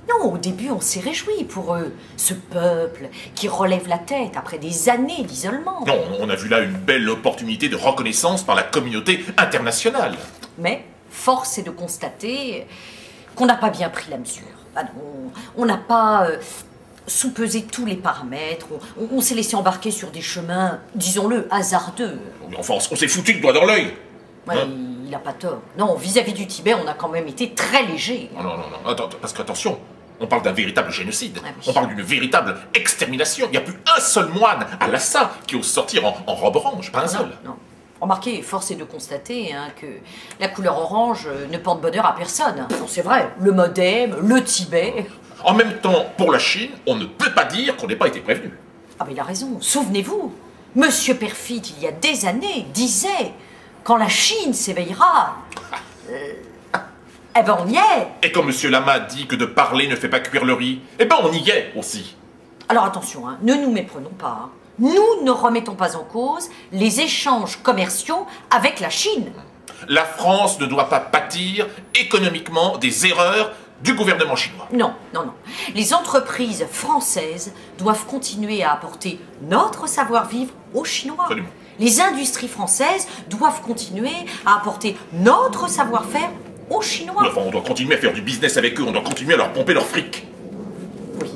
Non, au début, on s'est réjouis pour eux. Ce peuple qui relève la tête après des années d'isolement. Non, on a vu là une belle opportunité de reconnaissance par la communauté internationale. Mais force est de constater qu'on n'a pas bien pris la mesure. Ah non, on n'a pas soupesé tous les paramètres. On s'est laissé embarquer sur des chemins, disons-le, hasardeux. Enfin, on s'est foutu le doigt dans l'œil. Ouais, Hein? il n'a pas tort. Non, vis-à-vis du Tibet, on a quand même été très léger. Non, non, non, attends, parce qu'attention, on parle d'un véritable génocide. Ah oui. On parle d'une véritable extermination. Il n'y a plus un seul moine à Lhasa qui ose sortir en robe orange, pas un seul. Non. Remarquez, force est de constater que la couleur orange ne porte bonheur à personne. Non, c'est vrai, le modem, le Tibet... En même temps, pour la Chine, on ne peut pas dire qu'on n'ait pas été prévenu. Ah mais il a raison, souvenez-vous, Monsieur Perfit, il y a des années, disait « Quand la Chine s'éveillera... eh ben on y est !» Et quand Monsieur Lama dit que de parler ne fait pas cuire le riz, eh ben on y est aussi. Alors attention, ne nous méprenons pas. Nous ne remettons pas en cause les échanges commerciaux avec la Chine. La France ne doit pas pâtir économiquement des erreurs du gouvernement chinois. Non, non, non. Les entreprises françaises doivent continuer à apporter notre savoir-vivre aux Chinois. Absolument. Les industries françaises doivent continuer à apporter notre savoir-faire aux Chinois. Enfin, on doit continuer à faire du business avec eux, on doit continuer à leur pomper leur fric. Oui.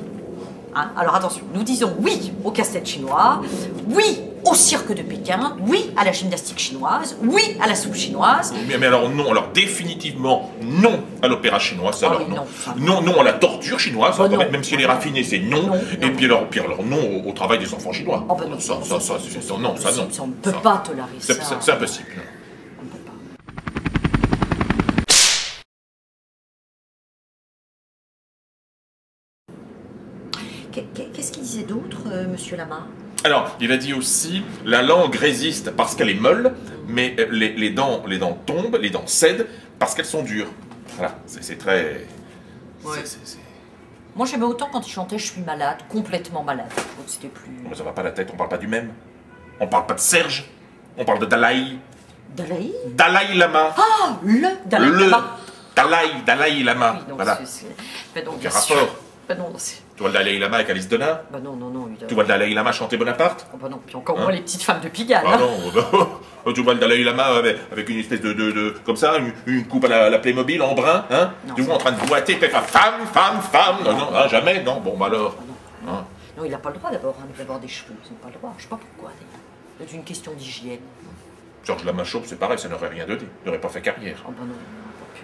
Alors attention, nous disons oui au casse-tête chinois, oui au cirque de Pékin, oui à la gymnastique chinoise, oui à la soupe chinoise. Mais alors non, alors définitivement non à l'opéra chinois, ça Ah alors oui, non. non. Non à la torture chinoise, Oh, non. même si elle est raffinée, c'est non. Non, Et non. puis alors non au travail des enfants chinois. Oh, ben non. Ça, non, ça non. On ne peut Ça. pas tolérer ça. C'est impossible. On ne peut pas. Qu'est-ce qu'il disait d'autre, Monsieur Lama? Alors, il a dit aussi, la langue résiste parce qu'elle est molle, mais les dents tombent, les dents cèdent parce qu'elles sont dures. Voilà, c'est très... Ouais. c'est- Moi, j'aimais autant quand il chantait « Je suis malade », complètement malade. Je trouve que c'était plus... Mais ça va pas la tête, on parle pas du même. On parle pas de Serge, on parle de Dalai. Dalai? Dalai Lama. Ah, le Dalai Lama. Dalai Lama. Oui, donc Voilà. Ben non, Aucun bien sûr. rapport. Ben non, c'est... Tu vois le Dalai Lama avec Alice Donna? Ben non, non, non. Tu vois le Dalai Lama chanter Bonaparte? Oh, ben non, puis encore Hein? moins les petites femmes de Pigalle. Ah hein. non, tu vois le Dalai Lama avec une espèce comme ça, une coupe à la Playmobil en brun, hein? Non, Tu vois en train de boiter, puis faire femme. Non, non, hein, jamais, non, bon, bah alors. Non, Hein? non, il n'a pas le droit d'abord d'avoir des cheveux. Ils n'ont pas le droit. Je sais pas pourquoi, d'ailleurs. C'est une question d'hygiène. Georges Lama Chauve, c'est pareil, ça n'aurait rien donné, il n'aurait pas fait carrière. Oh, ben non, pas plus.